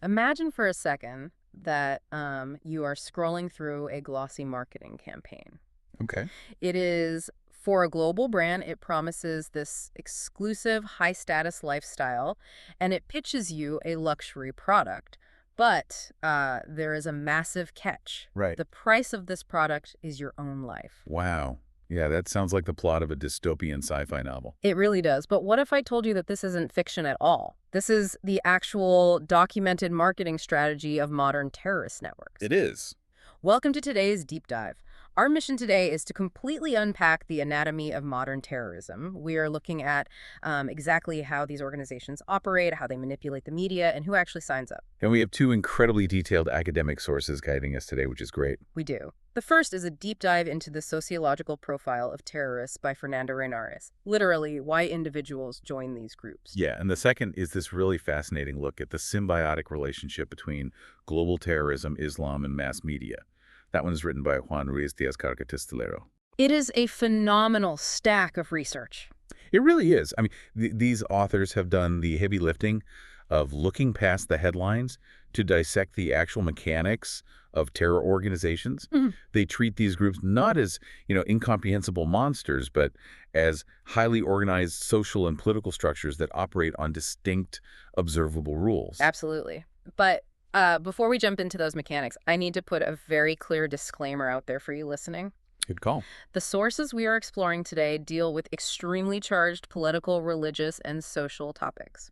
Imagine for a second that you are scrolling through a glossy marketing campaign. Okay. It is for a global brand. It promises this exclusive, high-status lifestyle, and it pitches you a luxury product. But there is a massive catch. Right. The price of this product is your own life. Wow. Yeah, that sounds like the plot of a dystopian sci-fi novel. It really does. But what if I told you that this isn't fiction at all? This is the actual documented marketing strategy of modern terrorist networks. It is. Welcome to today's deep dive. Our mission today is to completely unpack the anatomy of modern terrorism. We are looking at exactly how these organizations operate, how they manipulate the media, and who actually signs up. And we have two incredibly detailed academic sources guiding us today, which is great. We do. The first is a deep dive into the sociological profile of terrorists by Fernando Reinares. Literally, why individuals join these groups. Yeah, and the second is this really fascinating look at the symbiotic relationship between global terrorism, Islam, and mass media. That one is written by Juan Ruiz Diaz-Carcatistelero. It is a phenomenal stack of research. It really is. I mean, these authors have done the heavy lifting of looking past the headlines to dissect the actual mechanics of terror organizations. Mhm. They treat these groups not as, incomprehensible monsters, but as highly organized social and political structures that operate on distinct, observable rules. Absolutely. But before we jump into those mechanics, I need to put a very clear disclaimer out there for you listening. Good call. The sources we are exploring today deal with extremely charged political, religious, and social topics.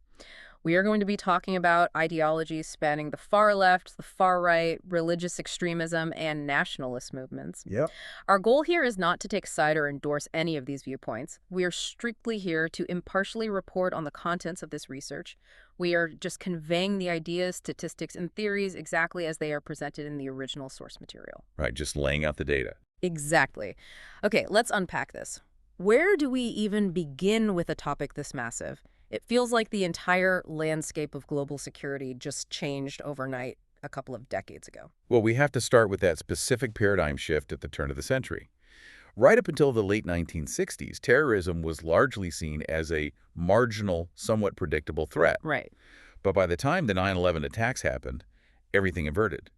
We are going to be talking about ideologies spanning the far left, the far right, religious extremism, and nationalist movements. Yep. Our goal here is not to take side or endorse any of these viewpoints. We are strictly here to impartially report on the contents of this research. We are just conveying the ideas, statistics, and theories exactly as they are presented in the original source material. Right, just laying out the data. Exactly. Okay, let's unpack this. Where do we even begin with a topic this massive? It feels like the entire landscape of global security just changed overnight a couple of decades ago. Well, we have to start with that specific paradigm shift at the turn of the century. Right up until the late 1960s, terrorism was largely seen as a marginal, somewhat predictable threat. Right. But by the time the 9/11 attacks happened, everything inverted.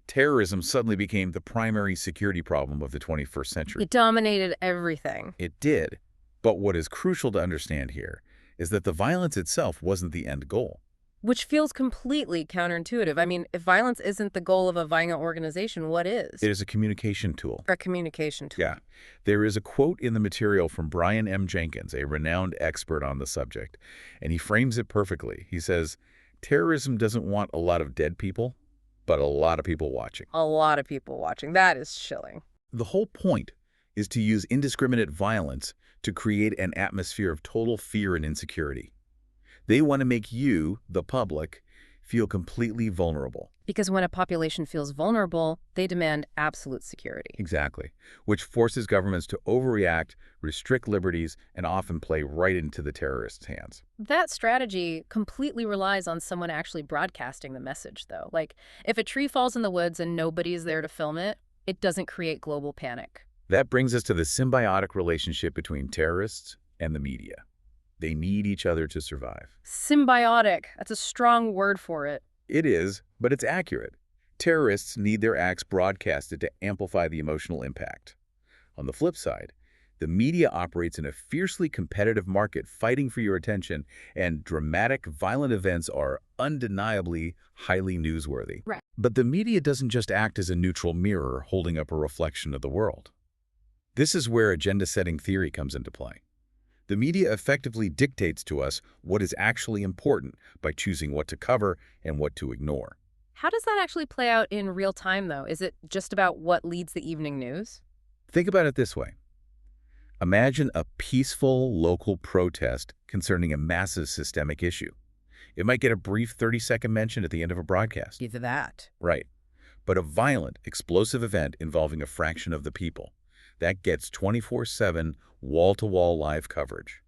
Terrorism suddenly became the primary security problem of the 21st century. It dominated everything. It did. But what is crucial to understand here is that the violence itself wasn't the end goal. Which feels completely counterintuitive. I mean, if violence isn't the goal of a violent organization, what is? It is a communication tool. A communication tool. Yeah. There is a quote in the material from Brian M. Jenkins, a renowned expert on the subject, and he frames it perfectly. He says, terrorism doesn't want a lot of dead people, but a lot of people watching. A lot of people watching. That is chilling. The whole point is to use indiscriminate violence to create an atmosphere of total fear and insecurity. They want to make you, the public, feel completely vulnerable. Because when a population feels vulnerable, they demand absolute security. Exactly. Which forces governments to overreact, restrict liberties, and often play right into the terrorists' hands. That strategy completely relies on someone actually broadcasting the message, though. Like, if a tree falls in the woods and nobody is there to film it, it doesn't create global panic. That brings us to the symbiotic relationship between terrorists and the media. They need each other to survive. Symbiotic. That's a strong word for it. It is, but it's accurate. Terrorists need their acts broadcasted to amplify the emotional impact. On the flip side, the media operates in a fiercely competitive market fighting for your attention, and dramatic, violent events are undeniably highly newsworthy. Right. But the media doesn't just act as a neutral mirror holding up a reflection of the world. This is where agenda-setting theory comes into play. The media effectively dictates to us what is actually important by choosing what to cover and what to ignore. How does that actually play out in real time, though? Is it just about what leads the evening news? Think about it this way. Imagine a peaceful local protest concerning a massive systemic issue. It might get a brief 30-second mention at the end of a broadcast. Either that. Right. But a violent, explosive event involving a fraction of the people, that gets 24/7, wall-to-wall live coverage.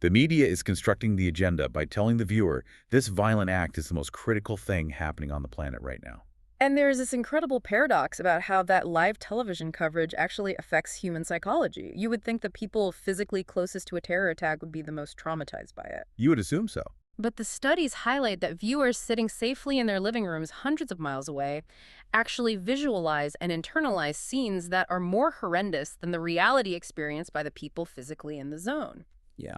The media is constructing the agenda by telling the viewer this violent act is the most critical thing happening on the planet right now. And there's this incredible paradox about how that live television coverage actually affects human psychology. You would think the people physically closest to a terror attack would be the most traumatized by it. You would assume so. But the studies highlight that viewers sitting safely in their living rooms hundreds of miles away actually visualize and internalize scenes that are more horrendous than the reality experienced by the people physically in the zone. Yeah.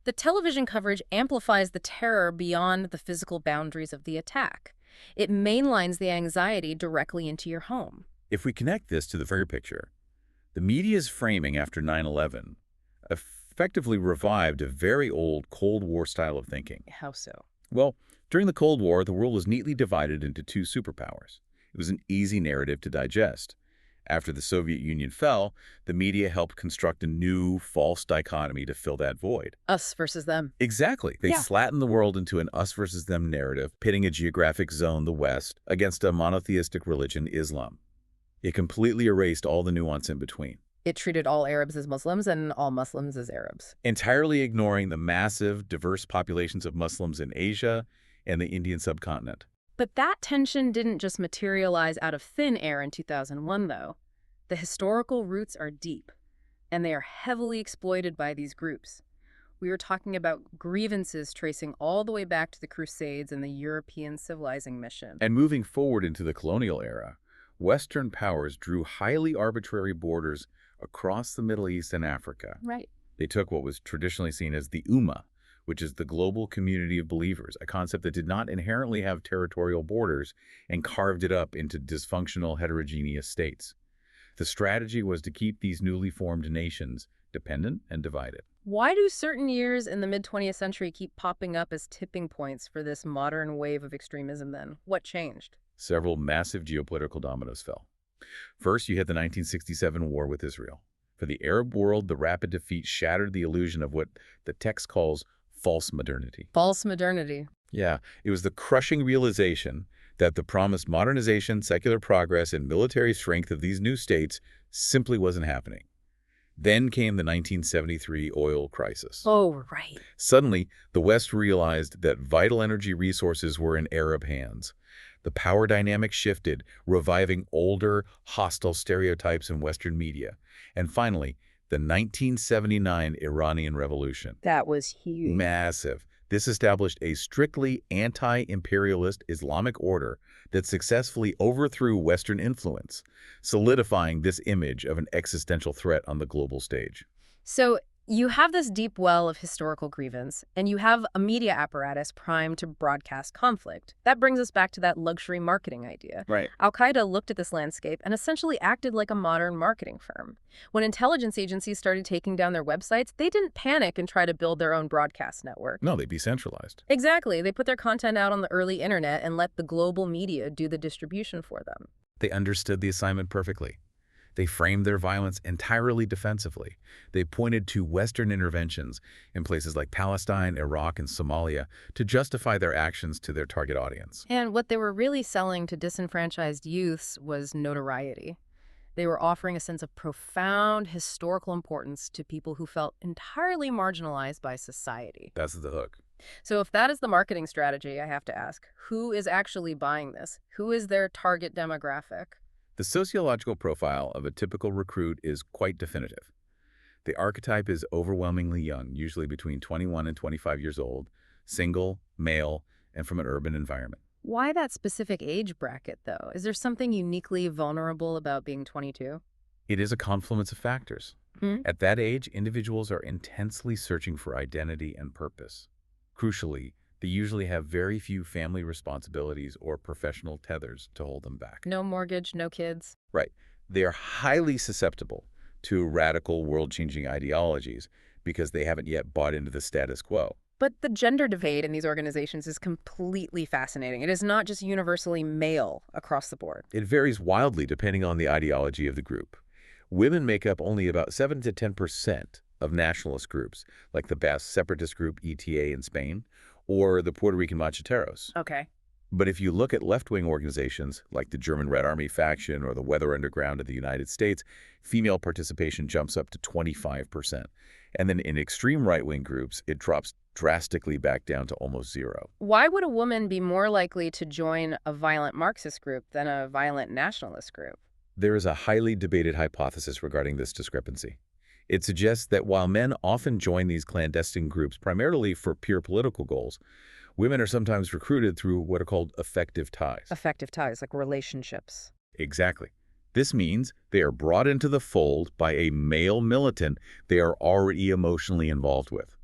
The television coverage amplifies the terror beyond the physical boundaries of the attack. It mainlines the anxiety directly into your home. If we connect this to the bigger picture, the media's framing after 9/11 effectively revived a very old Cold War style of thinking. How so? Well, during the Cold War, the world was neatly divided into two superpowers. It was an easy narrative to digest. After the Soviet Union fell, the media helped construct a new, false dichotomy to fill that void. Us versus them. Exactly. They Yeah. flattened the world into an us versus them narrative, pitting a geographic zone, the West, against a monotheistic religion, Islam. It completely erased all the nuance in between, It treated all Arabs as Muslims and all Muslims as Arabs. entirely ignoring the massive, diverse populations of Muslims in Asia and the Indian subcontinent. But that tension didn't just materialize out of thin air in 2001, though. The historical roots are deep, and they are heavily exploited by these groups. We are talking about grievances tracing all the way back to the Crusades and the European civilizing mission. And moving forward into the colonial era, Western powers drew highly arbitrary borders across the Middle East and Africa. Right. They took what was traditionally seen as the Ummah, which is the global community of believers, a concept that did not inherently have territorial borders, and carved it up into dysfunctional, heterogeneous states. The strategy was to keep these newly formed nations dependent and divided. Why do certain years in the mid-20th century keep popping up as tipping points for this modern wave of extremism then? What changed? Several massive geopolitical dominoes fell. First, you had the 1967 war with Israel. For the Arab world, the rapid defeat shattered the illusion of what the text calls false modernity. False modernity. Yeah, it was the crushing realization that the promised modernization, secular progress, and military strength of these new states simply wasn't happening. Then came the 1973 oil crisis. Oh, right. Suddenly, the West realized that vital energy resources were in Arab hands. The power dynamic shifted, reviving older, hostile stereotypes in Western media. And finally, the 1979 Iranian Revolution. That was huge. Massive. This established a strictly anti-imperialist Islamic order that successfully overthrew Western influence, solidifying this image of an existential threat on the global stage. So you have this deep well of historical grievance, and you have a media apparatus primed to broadcast conflict. That brings us back to that luxury marketing idea. Right. Al-Qaeda looked at this landscape and essentially acted like a modern marketing firm. When intelligence agencies started taking down their websites, they didn't panic and try to build their own broadcast network. No, they decentralized. Exactly. They put their content out on the early internet and let the global media do the distribution for them. They understood the assignment perfectly. They framed their violence entirely defensively. They pointed to Western interventions in places like Palestine, Iraq, and Somalia to justify their actions to their target audience. And what they were really selling to disenfranchised youths was notoriety. They were offering a sense of profound historical importance to people who felt entirely marginalized by society. That's the hook. So if that is the marketing strategy, I have to ask, who is actually buying this? Who is their target demographic? The sociological profile of a typical recruit is quite definitive. The archetype is overwhelmingly young, usually between 21 and 25 years old, single, male, and from an urban environment. Why that specific age bracket, though? Is there something uniquely vulnerable about being 22? It is a confluence of factors. At that age, individuals are intensely searching for identity and purpose. Crucially, they usually have very few family responsibilities or professional tethers to hold them back. No mortgage, no kids. Right. They are highly susceptible to radical world-changing ideologies because they haven't yet bought into the status quo. But the gender debate in these organizations is completely fascinating. It is not just universally male across the board. It varies wildly depending on the ideology of the group. Women make up only about 7 to 10% of nationalist groups, like the Basque separatist group ETA in Spain, or the Puerto Rican Macheteros. Okay. But if you look at left-wing organizations like the German Red Army faction or the Weather Underground of the United States, female participation jumps up to 25%. And then in extreme right-wing groups, it drops drastically back down to almost zero. Why would a woman be more likely to join a violent Marxist group than a violent nationalist group? There is a highly debated hypothesis regarding this discrepancy. It suggests that while men often join these clandestine groups primarily for pure political goals, women are sometimes recruited through what are called affective ties. Effective ties, like relationships. Exactly. This means they are brought into the fold by a male militant they are already emotionally involved with.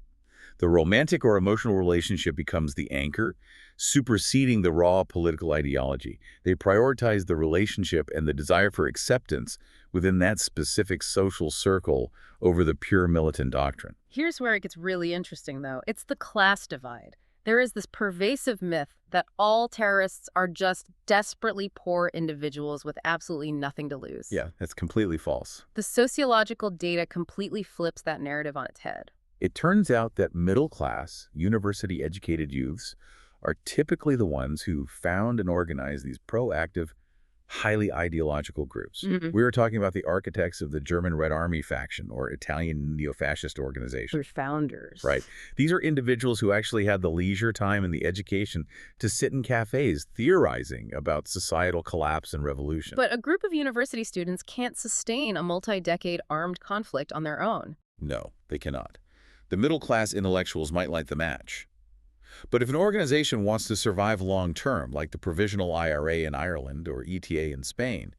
The romantic or emotional relationship becomes the anchor, superseding the raw political ideology. They prioritize the relationship and the desire for acceptance within that specific social circle over the pure militant doctrine. Here's where it gets really interesting, though. It's the class divide. There is this pervasive myth that all terrorists are just desperately poor individuals with absolutely nothing to lose. Yeah, that's completely false. The sociological data completely flips that narrative on its head. It turns out that middle-class, university-educated youths are typically the ones who found and organized these proactive, highly ideological groups. We were talking about the architects of the German Red Army faction or Italian neo-fascist organization. They're founders. Right. These are individuals who actually had the leisure time and the education to sit in cafes theorizing about societal collapse and revolution. But a group of university students can't sustain a multi-decade armed conflict on their own. No, they cannot. The middle-class intellectuals might light the match. But if an organization wants to survive long-term, like the Provisional IRA in Ireland or ETA in Spain,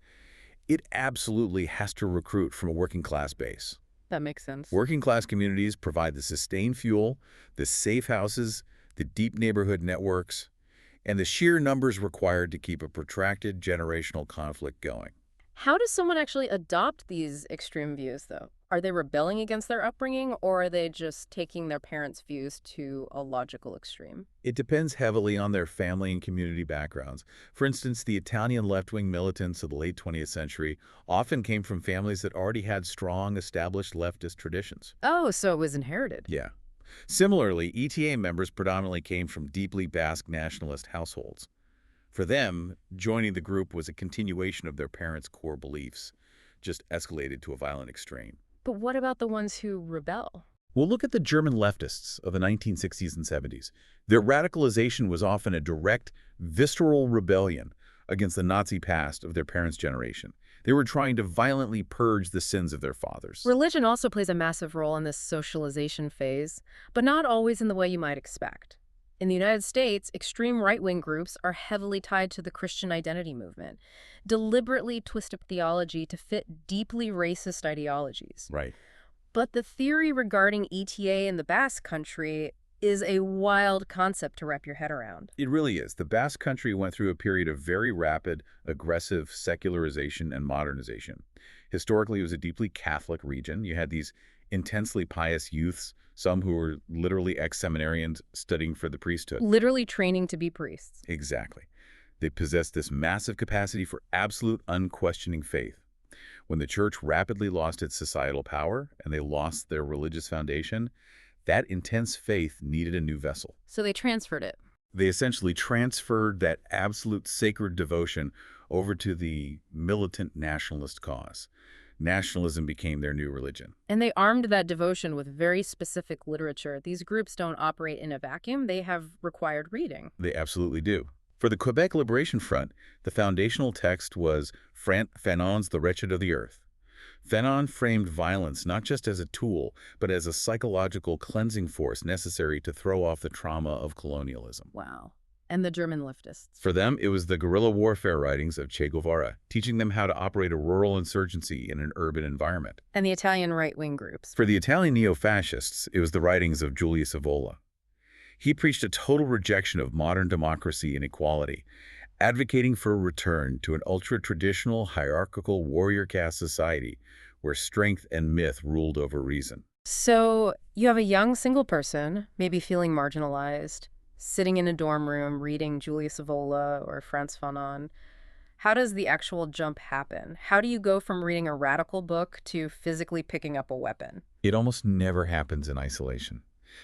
it absolutely has to recruit from a working-class base. That makes sense. Working-class communities provide the sustained fuel, the safe houses, the deep neighborhood networks, and the sheer numbers required to keep a protracted generational conflict going. How does someone actually adopt these extreme views, though? Are they rebelling against their upbringing, or are they just taking their parents' views to a logical extreme? It depends heavily on their family and community backgrounds. For instance, the Italian left-wing militants of the late 20th century often came from families that already had strong, established leftist traditions. Oh, so it was inherited. Yeah. Similarly, ETA members predominantly came from deeply Basque nationalist households. For them, joining the group was a continuation of their parents' core beliefs, just escalated to a violent extreme. But what about the ones who rebel? Well, look at the German leftists of the 1960s and 70s. Their radicalization was often a direct, visceral rebellion against the Nazi past of their parents' generation. They were trying to violently purge the sins of their fathers. Religion also plays a massive role in this socialization phase, but not always in the way you might expect. In the United States, extreme right-wing groups are heavily tied to the Christian identity movement, deliberately twist up theology to fit deeply racist ideologies. Right. But the theory regarding ETA in the Basque Country is a wild concept to wrap your head around. It really is. The Basque Country went through a period of very rapid, aggressive secularization and modernization. Historically, it was a deeply Catholic region. You had these intensely pious youths, some who were literally ex-seminarians studying for the priesthood. Literally training to be priests. Exactly. They possessed this massive capacity for absolute, unquestioning faith. When the church rapidly lost its societal power and they lost their religious foundation, that intense faith needed a new vessel. So they transferred it. They essentially transferred that absolute sacred devotion over to the militant nationalist cause. Nationalism became their new religion. And they armed that devotion with very specific literature. These groups don't operate in a vacuum. They have required reading. They absolutely do. For the Quebec Liberation Front, the foundational text was Fanon's The Wretched of the Earth. Fanon framed violence not just as a tool, but as a psychological cleansing force necessary to throw off the trauma of colonialism. Wow. And the German leftists. For them, it was the guerrilla warfare writings of Che Guevara, teaching them how to operate a rural insurgency in an urban environment. And the Italian right-wing groups. For the Italian neo-fascists, it was the writings of Julius Evola. He preached a total rejection of modern democracy and equality, advocating for a return to an ultra-traditional, hierarchical warrior caste society where strength and myth ruled over reason. So you have a young single person, maybe feeling marginalized, sitting in a dorm room reading Julius Evola or Frantz Fanon. How does the actual jump happen? How do you go from reading a radical book to physically picking up a weapon? It almost never happens in isolation.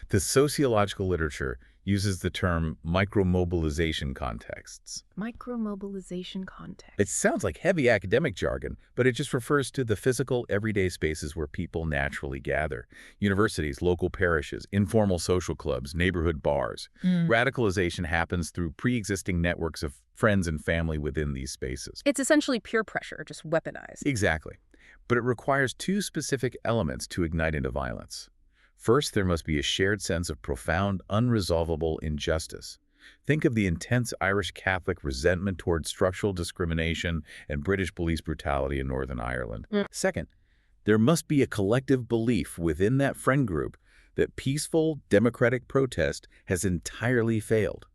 The sociological literature uses the term micromobilization contexts. Micromobilization context. It sounds like heavy academic jargon, but it just refers to the physical, everyday spaces where people naturally gather. Universities, local parishes, informal social clubs, neighborhood bars. Radicalization happens through pre-existing networks of friends and family within these spaces. It's essentially peer pressure, just weaponized. Exactly. But it requires two specific elements to ignite into violence. First, there must be a shared sense of profound, unresolvable injustice. Think of the intense Irish Catholic resentment toward structural discrimination and British police brutality in Northern Ireland. Second, there must be a collective belief within that friend group that peaceful, democratic protest has entirely failed.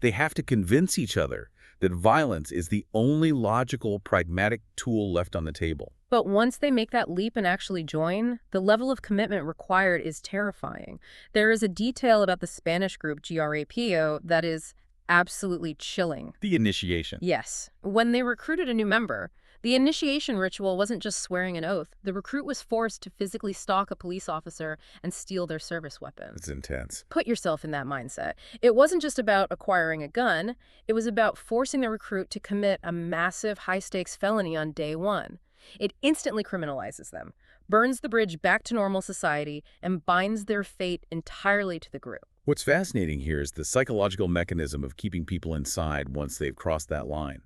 They have to convince each other that violence is the only logical, pragmatic tool left on the table. But once they make that leap and actually join, the level of commitment required is terrifying. There is a detail about the Spanish group GRAPO that is absolutely chilling. The initiation. Yes. When they recruited a new member, the initiation ritual wasn't just swearing an oath. The recruit was forced to physically stalk a police officer and steal their service weapon. It's intense. Put yourself in that mindset. It wasn't just about acquiring a gun. It was about forcing the recruit to commit a massive high-stakes felony on day one. It instantly criminalizes them, burns the bridge back to normal society, and binds their fate entirely to the group. What's fascinating here is the psychological mechanism of keeping people inside once they've crossed that line.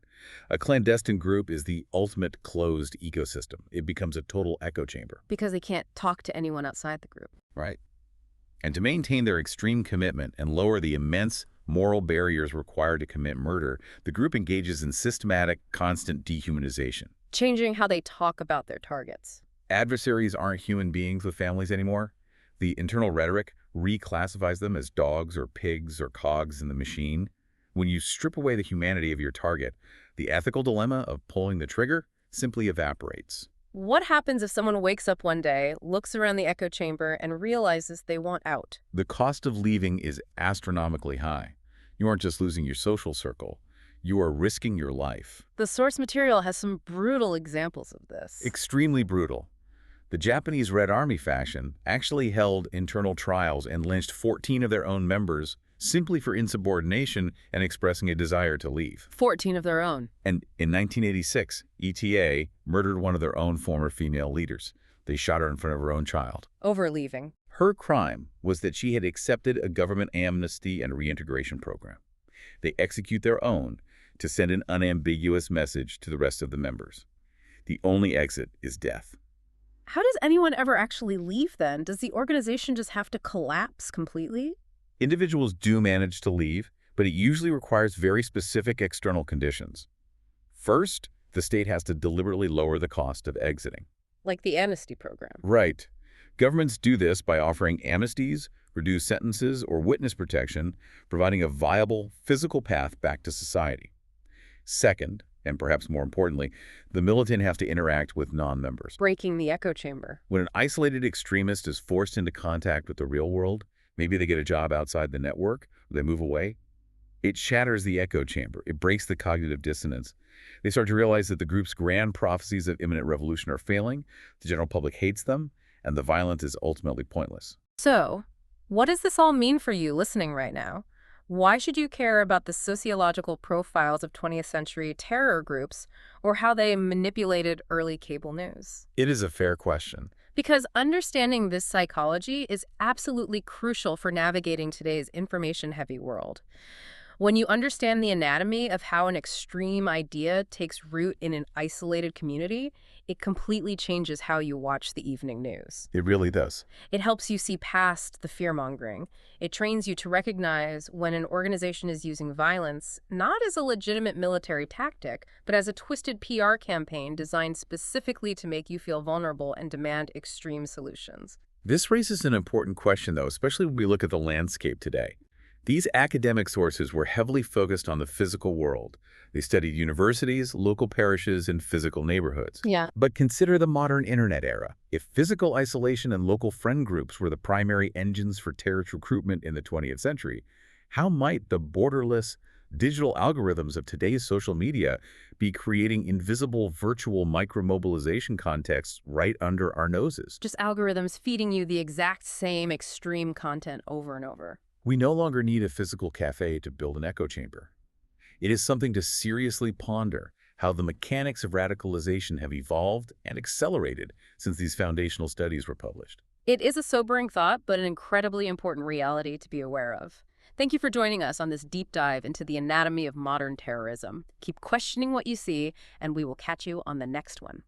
A clandestine group is the ultimate closed ecosystem. It becomes a total echo chamber. Because they can't talk to anyone outside the group. Right. And to maintain their extreme commitment and lower the immense moral barriers required to commit murder, the group engages in systematic, constant dehumanization. Changing how they talk about their targets. Adversaries aren't human beings with families anymore. The internal rhetoric reclassifies them as dogs or pigs or cogs in the machine. When you strip away the humanity of your target, the ethical dilemma of pulling the trigger simply evaporates. What happens if someone wakes up one day, looks around the echo chamber, and realizes they want out? The cost of leaving is astronomically high. You aren't just losing your social circle. You are risking your life. The source material has some brutal examples of this. Extremely brutal. The Japanese Red Army faction actually held internal trials and lynched 14 of their own members simply for insubordination and expressing a desire to leave. 14 of their own. And in 1986, ETA murdered one of their own former female leaders. They shot her in front of her own child. Over leaving. Her crime was that she had accepted a government amnesty and reintegration program. They execute their own to send an unambiguous message to the rest of the members. The only exit is death. How does anyone ever actually leave then? Does the organization just have to collapse completely? Individuals do manage to leave, but it usually requires very specific external conditions. First, the state has to deliberately lower the cost of exiting. Like the amnesty program. Right. Governments do this by offering amnesties, reduced sentences, or witness protection, providing a viable physical path back to society. Second, and perhaps more importantly, the militant have to interact with non-members. Breaking the echo chamber. When an isolated extremist is forced into contact with the real world, maybe they get a job outside the network, or they move away, it shatters the echo chamber. It breaks the cognitive dissonance. They start to realize that the group's grand prophecies of imminent revolution are failing, the general public hates them, and the violence is ultimately pointless. So, what does this all mean for you listening right now? Why should you care about the sociological profiles of 20th century terror groups or how they manipulated early cable news? It is a fair question. Because understanding this psychology is absolutely crucial for navigating today's information-heavy world. When you understand the anatomy of how an extreme idea takes root in an isolated community, it completely changes how you watch the evening news. It really does. It helps you see past the fear-mongering. It trains you to recognize when an organization is using violence, not as a legitimate military tactic, but as a twisted PR campaign designed specifically to make you feel vulnerable and demand extreme solutions. This raises an important question, though, especially when we look at the landscape today. These academic sources were heavily focused on the physical world. They studied universities, local parishes, and physical neighborhoods. Yeah. But consider the modern internet era. If physical isolation and local friend groups were the primary engines for terrorist recruitment in the 20th century, how might the borderless digital algorithms of today's social media be creating invisible virtual micromobilization contexts right under our noses? Just algorithms feeding you the exact same extreme content over and over. We no longer need a physical cafe to build an echo chamber. It is something to seriously ponder how the mechanics of radicalization have evolved and accelerated since these foundational studies were published. It is a sobering thought, but an incredibly important reality to be aware of. Thank you for joining us on this deep dive into the anatomy of modern terrorism. Keep questioning what you see, and we will catch you on the next one.